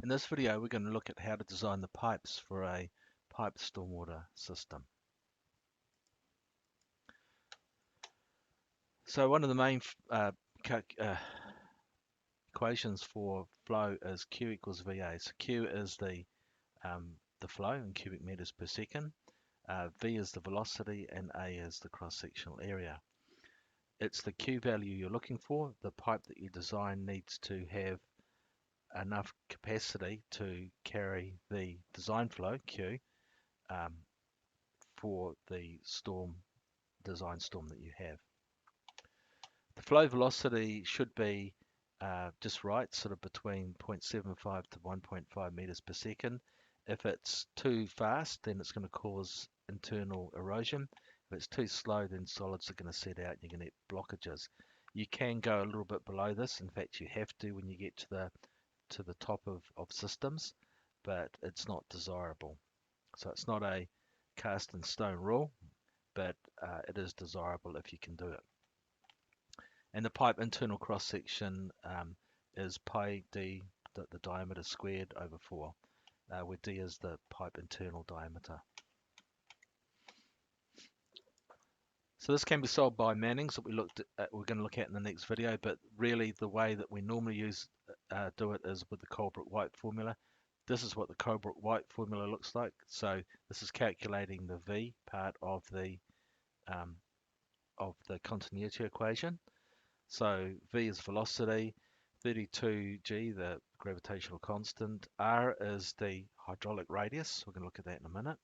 In this video, we're going to look at how to design the pipes for a piped stormwater system. So one of the main equations for flow is Q equals VA. So Q is the flow in cubic meters per second, V is the velocity, and A is the cross-sectional area. It's the Q value you're looking for. The pipe that you design needs to have enough capacity to carry the design flow Q for the design storm that you have. The flow velocity should be just right, sort of between 0.75 to 1.5 meters per second. If it's too fast, then it's going to cause internal erosion. If it's too slow, then solids are going to set out and you're going to get blockages. You can go a little bit below this. In fact, you have to when you get to the top of systems, but it's not desirable. So it's not a cast in stone rule, but it is desirable if you can do it. And the pipe internal cross section is pi d, the diameter squared, over 4, where d is the pipe internal diameter. So this can be solved by Mannings that we're going to look at in the next video, but really the way that we normally do it is with the Colebrook-White formula. This is what the Colebrook-White formula looks like. So this is calculating the V part of the continuity equation. So V is velocity, 32g, the gravitational constant. R is the hydraulic radius. We're going to look at that in a minute.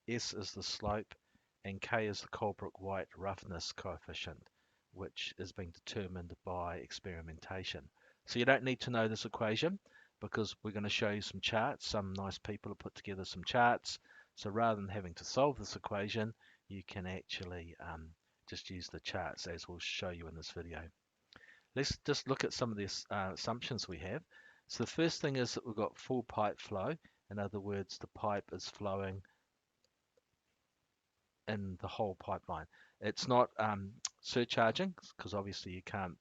S is the slope, and K is the Colebrook-White roughness coefficient, which is being determined by experimentation. So you don't need to know this equation because we're going to show you some charts. Some nice people have put together some charts. So rather than having to solve this equation, you can actually just use the charts as we'll show you in this video. Let's just look at some of the assumptions we have. So the first thing is that we've got full pipe flow. In other words, the pipe is flowing in the whole pipeline. It's not surcharging, because obviously you can't.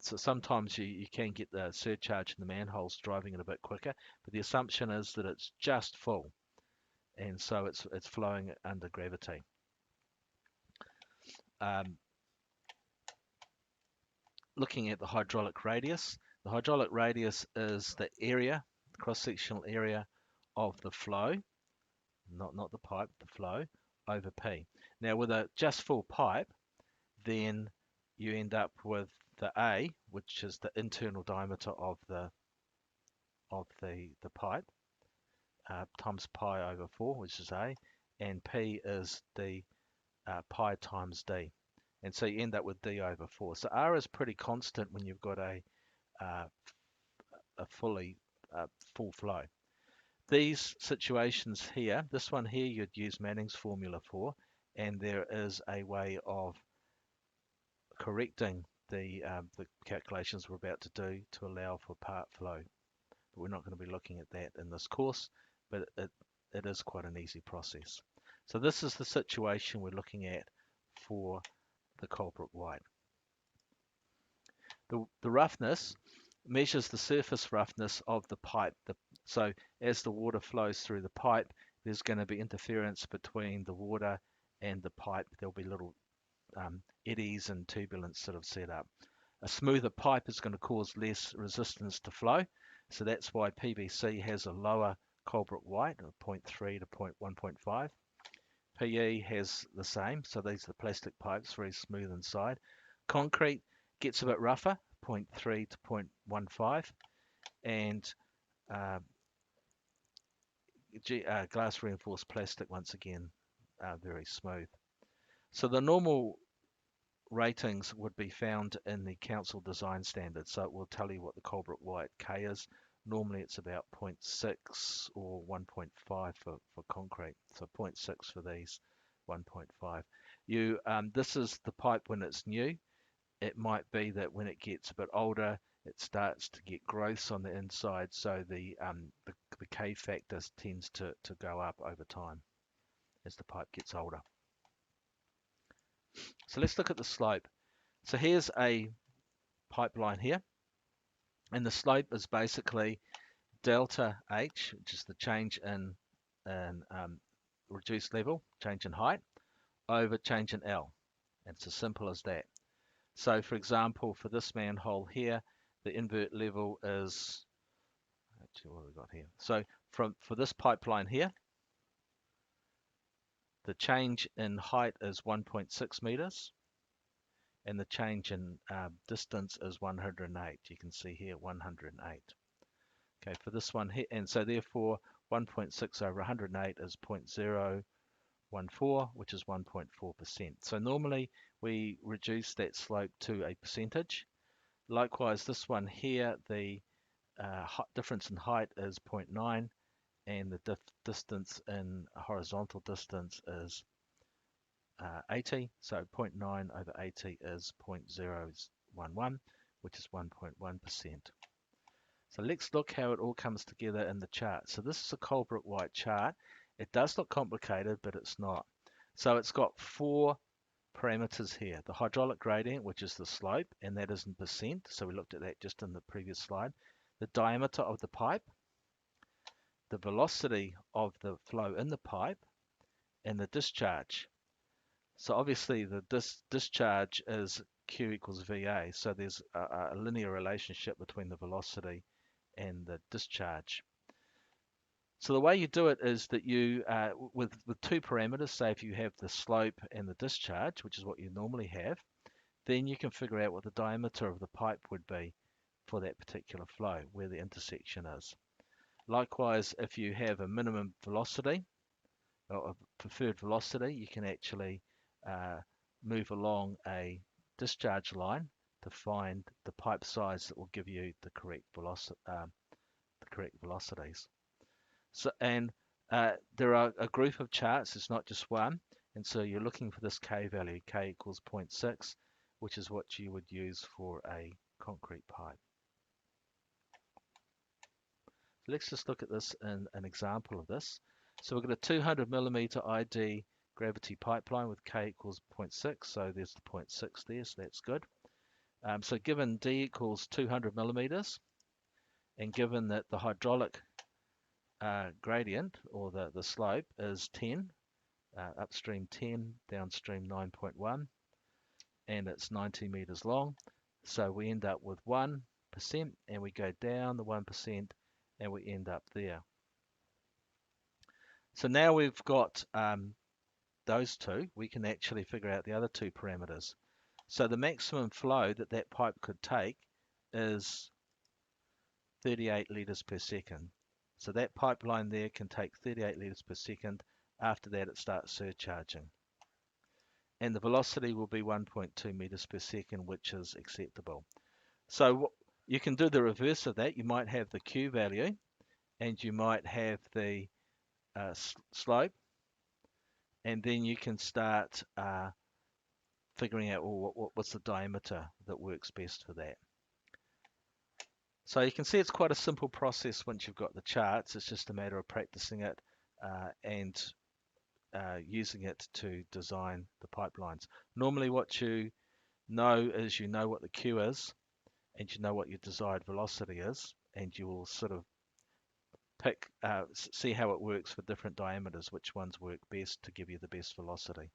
So sometimes you can get the surcharge in the manholes driving it a bit quicker, but the assumption is that it's just full, and so it's flowing under gravity. Looking at the hydraulic radius is the area, the cross-sectional area of the flow, not the pipe, the flow, over P. Now with a just full pipe, then you end up with the A, which is the internal diameter of the pipe, times pi over 4, which is A, and P is the pi times D. And so you end up with D over 4. So R is pretty constant when you've got a full flow. These situations here, this one here you'd use Manning's formula for, and there is a way of correcting the calculations we're about to do to allow for part flow. But we're not going to be looking at that in this course, but it is quite an easy process. So this is the situation we're looking at for the Colebrook-White. The roughness measures the surface roughness of the pipe. So as the water flows through the pipe, there's going to be interference between the water and the pipe. There'll be little eddies and turbulence sort of set up. A smoother pipe is going to cause less resistance to flow. So that's why PVC has a lower Colebrook-White of 0.3 to 1.5. PE has the same, so these are the plastic pipes, very smooth inside. Concrete gets a bit rougher, 0.3 to 0.15, and glass reinforced plastic, once again, very smooth. So the normal ratings would be found in the council design standards, so it will tell you what the Colebrook-White K is. Normally it's about 0.6 or 1.5 for concrete. So 0.6 for these, 1.5. This is the pipe when it's new. It might be that when it gets a bit older, it starts to get growths on the inside. So the K factor tends to go up over time as the pipe gets older. So let's look at the slope. So here's a pipeline here. And the slope is basically delta H, which is the change in reduced level, change in height, over change in L. And it's as simple as that. So for example, for this manhole here, the invert level is, actually what have we got here? So for this pipeline here, the change in height is 1.6 meters, and the change in distance is 108. You can see here 108. Okay, for this one here, and so therefore 1.6 over 108 is 0.014, which is 1.4%. So normally we reduce that slope to a percentage. Likewise, this one here, the difference in height is 0.9, and the distance in horizontal distance is 80. So 0.9 over 80 is 0.011, which is 1.1%. So let's look how it all comes together in the chart. So this is a Colebrook White chart. It does look complicated, but it's not. So it's got 4 parameters here. The hydraulic gradient, which is the slope, and that is in percent. So we looked at that just in the previous slide. The diameter of the pipe, the velocity of the flow in the pipe, and the discharge. So obviously the discharge is Q equals VA. So there's a linear relationship between the velocity and the discharge. So the way you do it is that you, with 2 parameters, say if you have the slope and the discharge, which is what you normally have, then you can figure out what the diameter of the pipe would be for that particular flow, where the intersection is. Likewise, if you have a minimum velocity, or a preferred velocity, you can actually move along a discharge line to find the pipe size that will give you the correct velocities. So, and there are a group of charts, it's not just one, and so you're looking for this K value, K equals 0.6, which is what you would use for a concrete pipe. So let's just look at this in an example of this. So we've got a 200 millimeter ID gravity pipeline with K equals 0.6, so there's the 0.6 there, so that's good. So given D equals 200 millimeters, and given that the hydraulic gradient, or the slope, is 10, upstream 10, downstream 9.1, and it's 90 meters long, so we end up with 1%, and we go down the 1%, and we end up there. So now we've got those two, we can actually figure out the other 2 parameters. So the maximum flow that that pipe could take is 38 liters per second. So that pipeline there can take 38 liters per second. After that, it starts surcharging. And the velocity will be 1.2 meters per second, which is acceptable. So you can do the reverse of that. You might have the Q value, and you might have the slope, and then you can start figuring out, well, what's the diameter that works best for that. So you can see it's quite a simple process once you've got the charts. It's just a matter of practicing it and using it to design the pipelines. Normally what you know is you know what the Q is, and you know what your desired velocity is, and you will sort of pick, see how it works for different diameters, which ones work best to give you the best velocity.